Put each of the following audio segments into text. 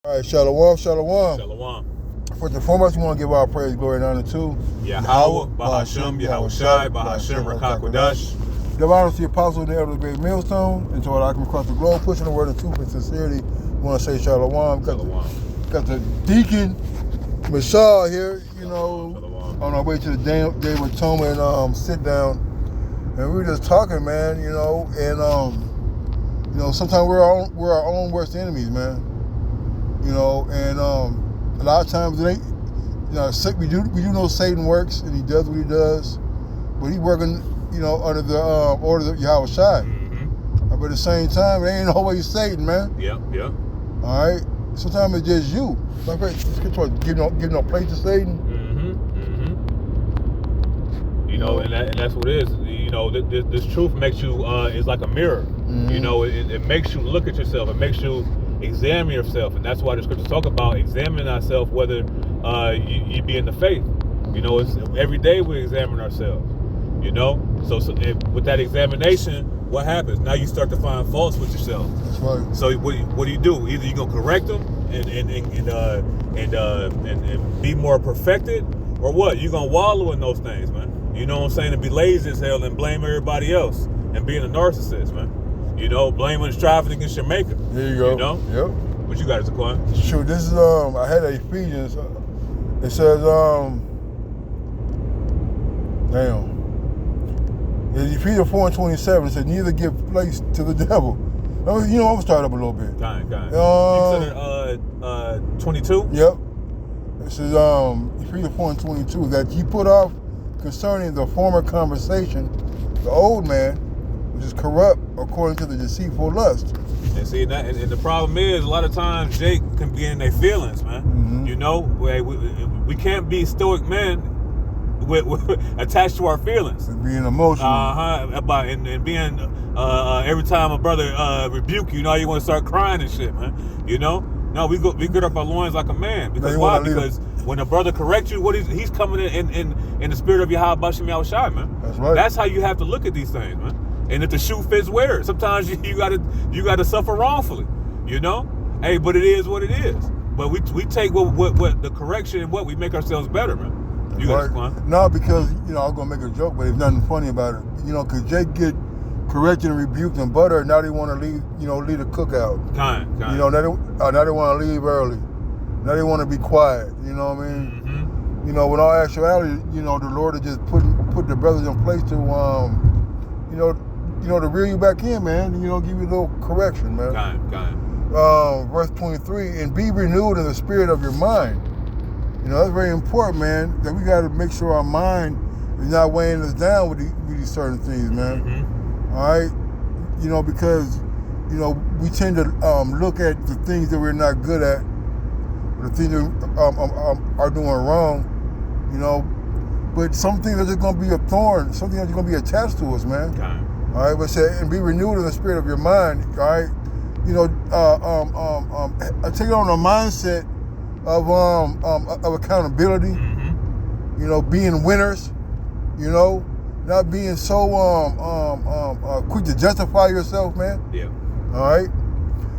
All right, Shalom, Shalom. Shalom. First and foremost, we want to give our praise, glory, and honor to Yahweh, Bahashem, Yahushai, Bahashem, Rakakwadash. Give honor to the apostle and the elder of the great millstone, and to all that come across the globe, pushing the word of truth and sincerity. We want to say Shalom. Got the deacon, Mashal here, Shalom. on our way to the Day of Atonement and sit down. And we were just talking, man, and sometimes we're our own worst enemies, man. And a lot of times it ain't, we do know Satan works and he does what he does, but he's working, under the order of Yahweh Shai. Mm-hmm. But at the same time, it ain't always Satan, man. Yep. All right. Sometimes it's just you. Like, let's get to giving no place to Satan. And that's what it is. This truth makes you is like a mirror. Mm-hmm. It makes you look at yourself. It makes you examine yourself, and that's why the scriptures talk about examining ourselves, whether you be in the faith. It's every day we examine ourselves. So with that examination, what happens? Now you start to find faults with yourself. That's right. So what do you do? Either you're gonna correct them and be more perfected, or what? You're gonna wallow in those things, man. You know what I'm saying? And be lazy as hell and blame everybody else and being a narcissist, man. Blaming and striving against your maker. There you go. Yep. What you got, Zaquan? Sure. This is I had Ephesians. It says in Ephesians 4:27, it says, neither give place to the devil. I'm gonna start up a little bit. Kind. You said 22? Yep. It says Ephesians 4:22 that ye put off concerning the former conversation, the old man, which is corrupt according to the deceitful lust. And see, and the problem is, a lot of times Jake can be in their feelings, man. Mm-hmm. We can't be stoic men with attached to our feelings. And being emotional. And being every time a brother rebuke you, you want to start crying and shit, man. No, we get up our loins like a man. Because why? Because when a brother corrects you, he's coming in the spirit of Yahweh Bashem Yahushai, man. That's right. That's how you have to look at these things, man. And if the shoe fits, wear it. Sometimes you gotta suffer wrongfully, Hey, but it is what it is. But we take what the correction and we make ourselves better, man. You got right. No, because I'm gonna make a joke, but there's nothing funny about it. Because Jake get corrected and rebuked and butter. Now they want to leave the cookout. Kind. Now they want to leave early. Now they want to be quiet. You know what I mean? Mm-hmm. When all actuality, the Lord has just put the brothers in place to to reel you back in, man. Give you a little correction, man. Kind. Verse 23, and be renewed in the spirit of your mind. That's very important, man, that we got to make sure our mind is not weighing us down with these certain things, man. Mm-hmm. All right? Because, we tend to look at the things that we're not good at, the things that are doing wrong, but some things are just going to be a thorn, some things are going to be attached to us, man. Kind. All right, but say, and be renewed in the spirit of your mind, all right? Take on a mindset of accountability, mm-hmm. Being winners, not being so quick to justify yourself, man. Yeah. All right?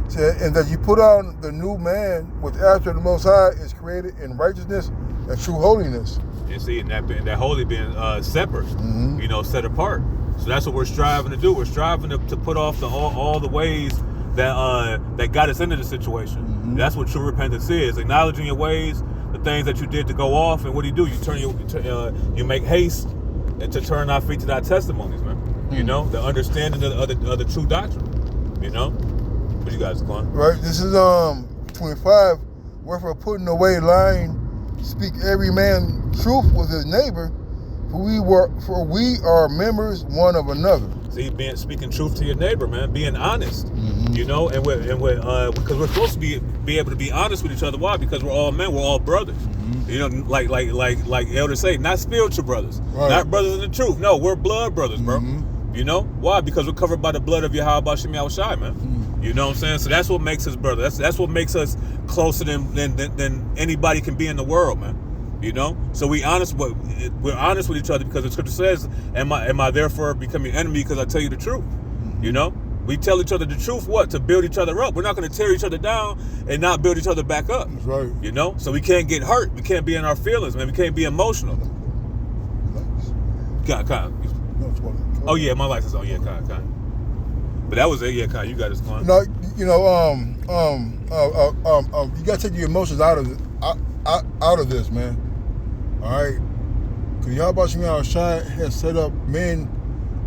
So, and that you put on the new man, which after the Most High is created in righteousness and true holiness. And see, and that holy being separate, mm-hmm. Set apart. So that's what we're striving to do. We're striving to put off all the ways that got us into the situation. Mm-hmm. That's what true repentance is: acknowledging your ways, the things that you did to go off, and what do? You make haste and to turn our feet to thy testimonies, man. Mm-hmm. The understanding of the true doctrine. What you guys going? Right. This is 25. Wherefore, putting away lying, speak every man truth with his neighbor. For we are members one of another. See, speaking truth to your neighbor, man, being honest, mm-hmm. and because we're supposed to be able to be honest with each other. Why? Because we're all men, we're all brothers. Mm-hmm. Like elders say, not spiritual brothers, right. Not brothers in the truth. No, we're blood brothers, bro. Mm-hmm. Why? Because we're covered by the blood of Yahweh Bashem Yahushai, man. Mm-hmm. You know what I'm saying? So that's what makes us brothers. That's what makes us closer than anybody can be in the world, man. So we're honest with each other because the scripture says, am I therefore becoming your enemy because I tell you the truth? We tell each other the truth, to build each other up. We're not going to tear each other down and not build each other back up. That's right. You know? So we can't get hurt. We can't be in our feelings, man. We can't be emotional. Con. Oh, yeah, my license on. Yeah, con. But that was it. Yeah, con. You got this, con. No, you know, you got to take your emotions out of this, man. All right? Because Yahweh Shai has set up men,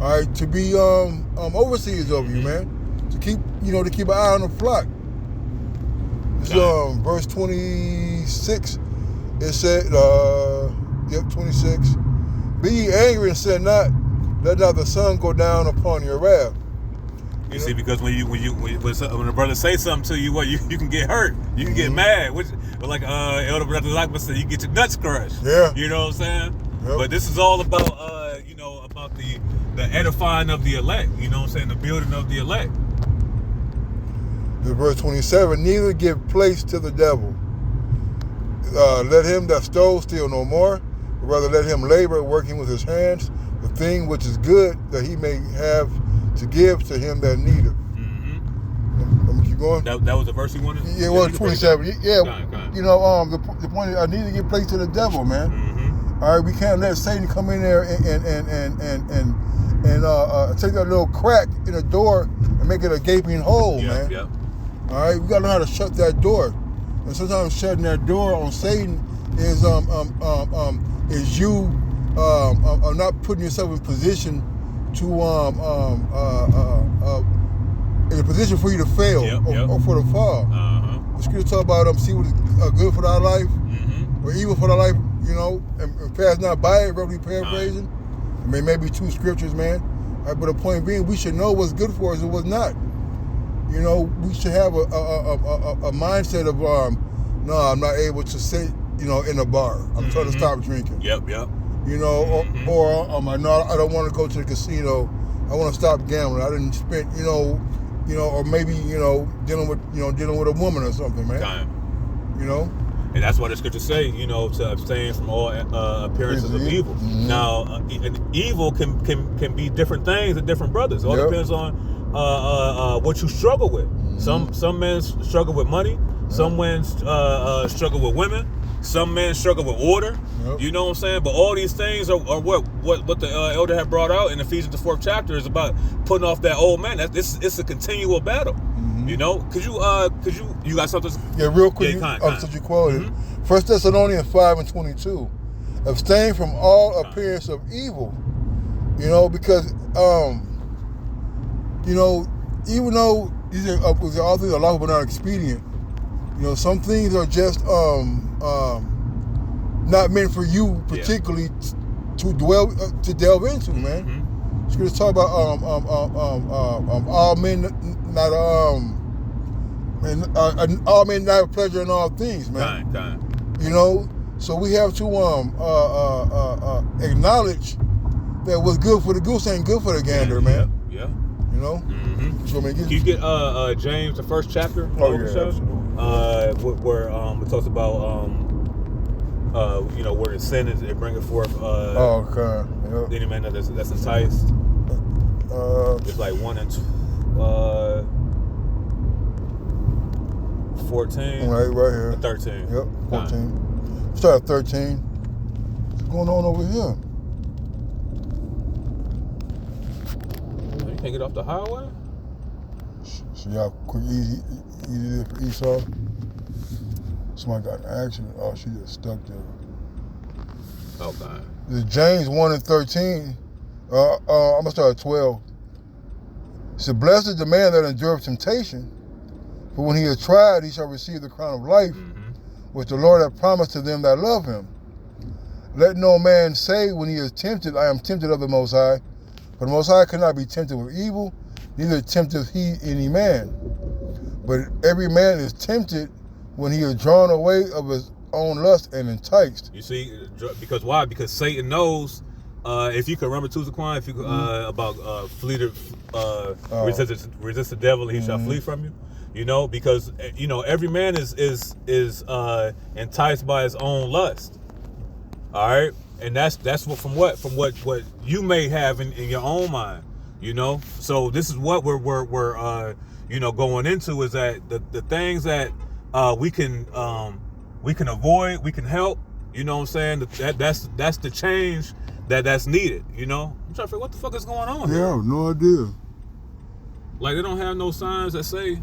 all right, to be overseers over you, man. To keep an eye on the flock. This verse 26. It said, 26. Be ye angry and sin not, let not the sun go down upon your wrath. You see, because when a brother say something to you, you can get hurt, you can get mad. But like Elder Brother Lockman said, you get your nuts crushed. Yeah. You know what I'm saying? Yep. But this is all about about the edifying of the elect. You know what I'm saying? The building of the elect. The verse 27. Neither give place to the devil. Let him that stole steal no more, but rather let him labor, working with his hands, the thing which is good, that he may have to give to him that needeth. Let me keep going. That was the verse you wanted? Yeah, it was 27. Yeah, Kind. you know, the point is, I need to give place to the devil, man. All right, we can't let Satan come in there and take that little crack in the door and make it a gaping hole, man. Yep. All right, we gotta learn how to shut that door. And sometimes shutting that door on Satan is you not putting yourself in position to in a position for you to fail or for the fall. The scripture talk about see what is good for thy life or evil for thy life, you know, and pass not by it, roughly paraphrasing. I mean, maybe two scriptures, man. All right, but the point being, we should know what's good for us and what's not. You know, we should have a mindset of no, I'm not able to sit, you know, in a bar. I'm trying to stop drinking. Yep. You know, or I don't want to go to the casino. I want to stop gambling. I didn't spend, you know, or maybe, you know, dealing with a woman or something, man. You know. And that's why the scriptures say, you know, to abstain from all appearances of evil. Now, evil can be different things in different brothers. It all depends on what you struggle with. Some men struggle with money. Some men struggle with women. Some men struggle with order. You know what I'm saying? But all these things are what the elder had brought out in Ephesians the 4th chapter is about putting off that old man. It's a continual battle. You know? Could you got something? Yeah, real quick. Since you quoted 1 Thessalonians 5:22. Abstain from all appearance of evil. You know, because you know, even though these are all things are lawful but not expedient, you know, some things are just not meant for you particularly to delve into, man. Scripture talk about all men not all men not have pleasure in all things, man. You know, so we have to acknowledge that what's good for the goose ain't good for the gander, man. Yeah. You know. So, man, can you get James the 1st chapter? Where it talks about you know, where the sin is, it bringeth forth any man that's enticed. It's like 1 and 14. Right here. 13. Yep, 14. Start at 13. What's going on over here? You can't get off the highway? So y'all quick, easy there for Esau. Somebody got in an accident. Oh, she just stuck there. Okay. This is James 1 and 13. I'm going to start at 12. It said, blessed is the man that endureth temptation, for when he is tried, he shall receive the crown of life, which the Lord hath promised to them that love him. Let no man say when he is tempted, I am tempted of the Most High. For the Most High cannot be tempted with evil, neither tempteth he any man. But every man is tempted when he is drawn away of his own lust and enticed. You see, because why? Because Satan knows, if you can remember to Zaquan, if you could, about resist the devil and he shall flee from you. You know, because you know every man is enticed by his own lust. All right, and that's what you may have in your own mind. You know, so this is what we're going into, is that the things that we can avoid, we can help. You know what I'm saying? That's the change that's needed. You know, I'm trying to figure what the fuck is going on here. Yeah, I have no idea. Like, they don't have no signs that say. They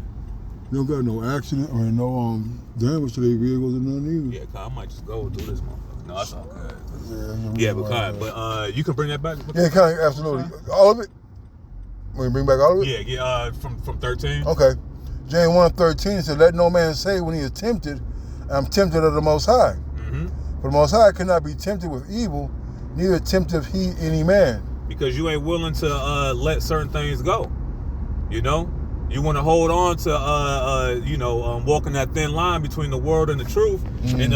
don't got no accident or no damage to their vehicles or nothing either. Yeah, I might just go do this motherfucker. No, that's all good. Yeah, but you can bring that back. Yeah, kind of, absolutely. All of it? When you bring back all of it? Yeah, from 13. Okay. James 1:13 said, "Let no man say when he is tempted, I'm tempted of the Most High. Mm-hmm. For the Most High cannot be tempted with evil, neither tempteth he any man." Because you ain't willing to let certain things go. You know? You want to hold on to, walking that thin line between the world and the truth, and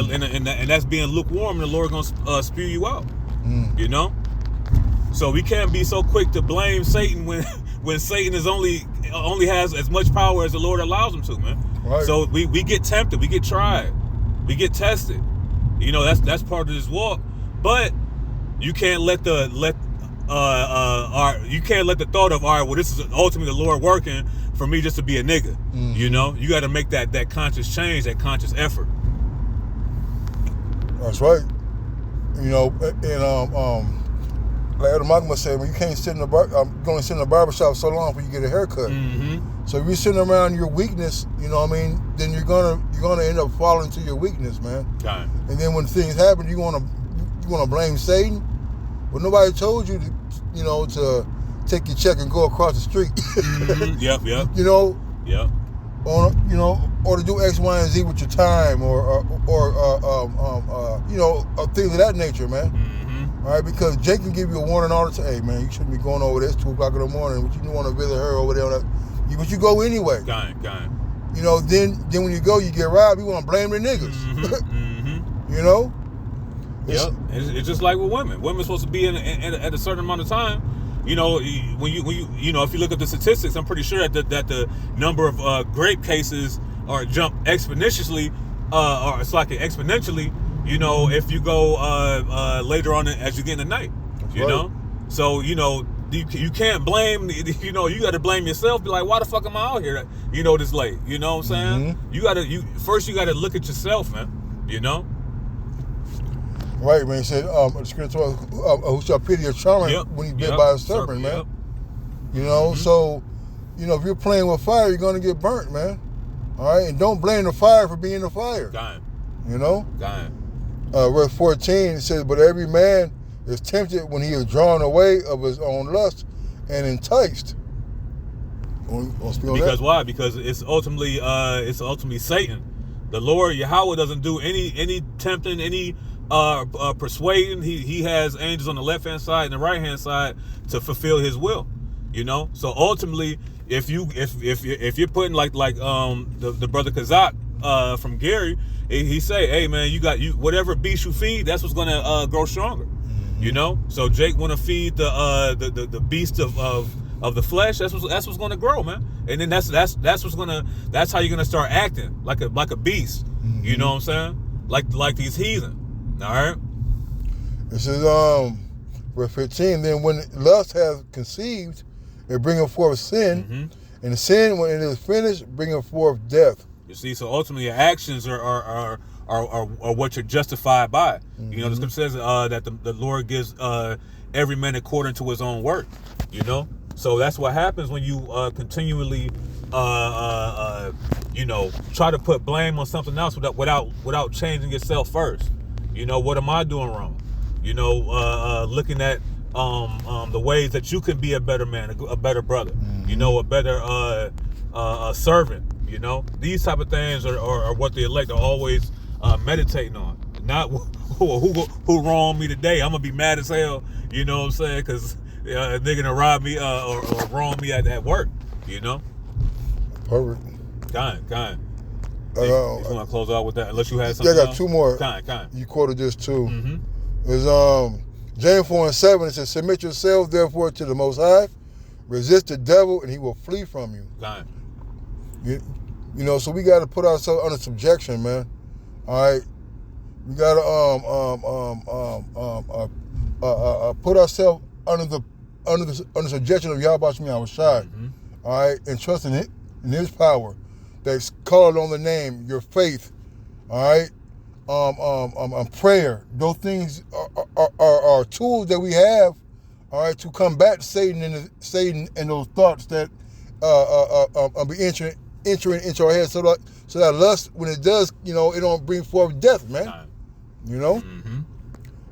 that's being lukewarm, and the Lord gonna spew you out. You know, so we can't be so quick to blame Satan when Satan is only has as much power as the Lord allows him to, man. Right. So we get tempted, we get tried, we get tested. You know, that's part of this walk, but you can't let the thought of, all right, well, this is ultimately the Lord working for me just to be a nigga. You know, you got to make that conscious change, that conscious effort. That's right. You know, and like Elder Malcolm was saying, you can't sit in the going to sit in the barbershop so long before you get a haircut. Mm-hmm. So if you're sitting around your weakness, you know what I mean, then you're gonna end up falling to your weakness, man. Got it. And then when things happen, you wanna blame Satan. Well, nobody told you to take your check and go across the street. Mm-hmm. Yep. You know. Yep. Or to do X, Y, and Z with your time, or things of that nature, man. Mm-hmm. All right, because Jake can give you a warning all the time. Hey, man, you shouldn't be going over there. It's 2:00 in the morning. But you want to visit her over there. But you go anyway. Got it. You know, then when you go, you get robbed. You want to blame the niggas. Mm-hmm. You know. Yep. It's just like with women. Women's supposed to be in at a certain amount of time. You know, when you if you look at the statistics, I'm pretty sure that the number of rape cases are jump exponentially, or it's like exponentially. You know, if you go later on as you get in the night. That's you right. know, so you can't blame. You know, you got to blame yourself. Be like, why the fuck am I out here? You know, this late. You know what I'm saying? Mm-hmm. You got to look at yourself, man. You know. Right, man. He said, the scripture who shall pity a charmer when he's bit by a serpent, man. Yep. You know, so, if you're playing with fire, you're going to get burnt, man. All right? And don't blame the fire for being the fire. Got it. You know? Got it. Verse 14, it says, "But every man is tempted when he is drawn away of his own lust and enticed." Because why? Because it's ultimately Satan. The Lord Yahweh doesn't do any tempting, any persuading. He has angels on the left hand side and the right hand side to fulfill his will. You know, so ultimately, if you're putting like the brother Kazak from Gary, he say, hey man, you whatever beast you feed, that's what's gonna grow stronger. Mm-hmm. You know, so Jake want to feed the beast of the flesh. That's what's gonna grow, man. And then that's how you're gonna start acting like a beast. Mm-hmm. You know what I'm saying? Like these heathen. All right. It says, verse 15, "Then when lust hath conceived, it bringeth forth sin, Mm-hmm. and the sin, when it is finished, bringeth forth death." You see, so ultimately your actions are what you're justified by. Mm-hmm. You know, the scripture says that the Lord gives every man according to his own work. You know, so that's what happens when you continually try to put blame on something else without changing yourself first. You know, what am I doing wrong? You know, looking at the ways that you can be a better man, a better brother. Mm-hmm. You know, a better servant. You know, these type of things are what the elect are always meditating on. Not who wronged me today. I'm gonna be mad as hell. You know what I'm saying? Because a nigga gonna rob me or wrong me at work. You know. Perfect. Kind. You want to close out with that? Unless you had something. Yeah, I got else? two more. Kind. You quoted this too. Mm-hmm. It's James 4:7. It says, "Submit yourselves therefore to the Most High, resist the devil, and he will flee from you." Kind. You know, so we got to put ourselves under subjection, man. All right, we got to put ourselves under under suggestion of Yahweh Shem Yahushai, all right, and trust in it, in His power, that's called on the name, your faith, all right, prayer. Those things are tools that we have, all right, to combat Satan and those thoughts that be entering into our head, so that lust, when it does, it don't bring forth death, man. You know.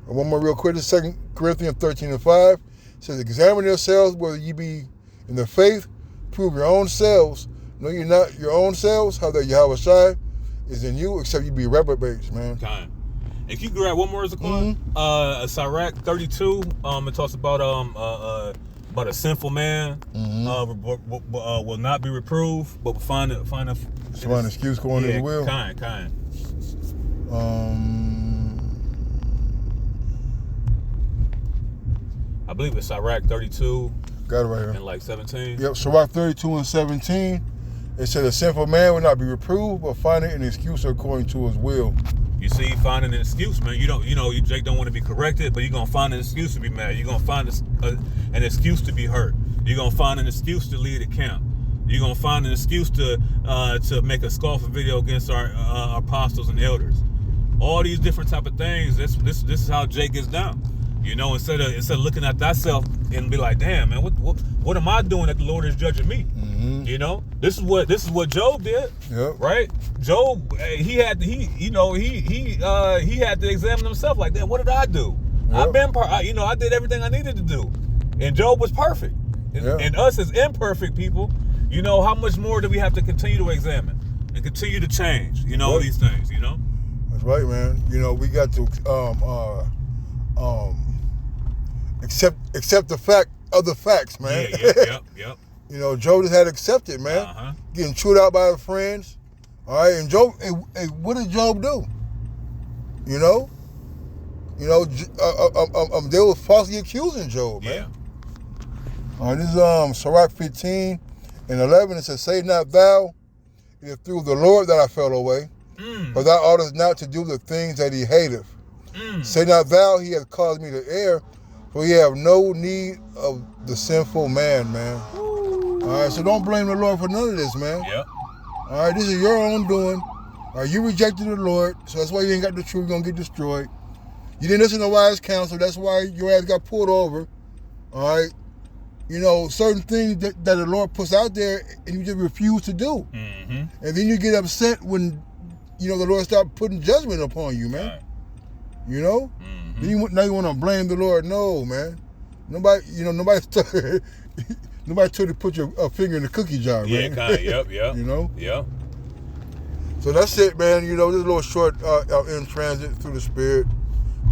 And one more real quick, 2 Corinthians 13:5 it says, examine yourselves whether you be in the faith, prove your own selves. Know you're not your own selves, how that Yahweh Shai is in you, except you be reprobates, man. And can you grab one more, Zaquan? Sirach 32, it talks about a sinful man will not be reproved, but will find an excuse going to his will. I believe it's Sirach 32. Got it right here. And like 17. Yep, Sirach 32 and 17. It said a sinful man will not be reproved, but finding an excuse according to his will. You see, finding an excuse, man. Jake don't want to be corrected, but you're gonna find an excuse to be mad. You're gonna find an excuse to be hurt. You're gonna find an excuse to lead a camp. You're gonna find an excuse to make a scoffing video against our apostles and elders. All these different type of things. This is how Jake gets down. Instead of looking at thyself and be like, damn, man, what am I doing that the Lord is judging me? This is what Job did. Yep. Right? Job, he had to examine himself like that. What did I do? Yep. I did everything I needed to do, and Job was perfect. And us as imperfect people, how much more do we have to continue to examine and continue to change? These things. That's right, man. We got to accept the fact of the facts, man. Yep. Job just had to accept it, man. Getting chewed out by his friends. All right, and Job, what did Job do? They were falsely accusing Job, man. This is Sirach 15 and 11. It says, say not thou, it is through the Lord that I fell away, for thou oughtest not to do the things that he hateth. Say not thou, he hath caused me to err, for he have no need of the sinful man, man. All right, so don't blame the Lord for none of this, man. Yep. All right, this is your own doing. All right, you rejected the Lord, so that's why you ain't got the truth. You're going to get destroyed. You didn't listen to wise counsel. That's why your ass got pulled over. All right. Certain things that the Lord puts out there and you just refuse to do. And then you get upset when, the Lord starts putting judgment upon you, man. Right. Now you want to blame the Lord. No, man. Nobody told you to put your finger in the cookie jar, man. Yep. Yep. So that's it, man. This is a little short in transit through the Spirit.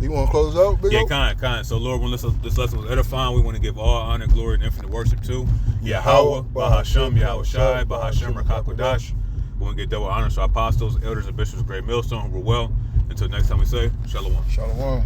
You want to close out, Big O? Kind. So, Lord, when this lesson was edifying, we want to give all honor, glory, and infinite worship to Yahweh, Bahashem, Yahweh Shai, Bahashem, Rakakodash. We want to get double honor to our apostles, elders, and bishops of Great Millstone who were well. Until next time we say, Shalom. Shalom.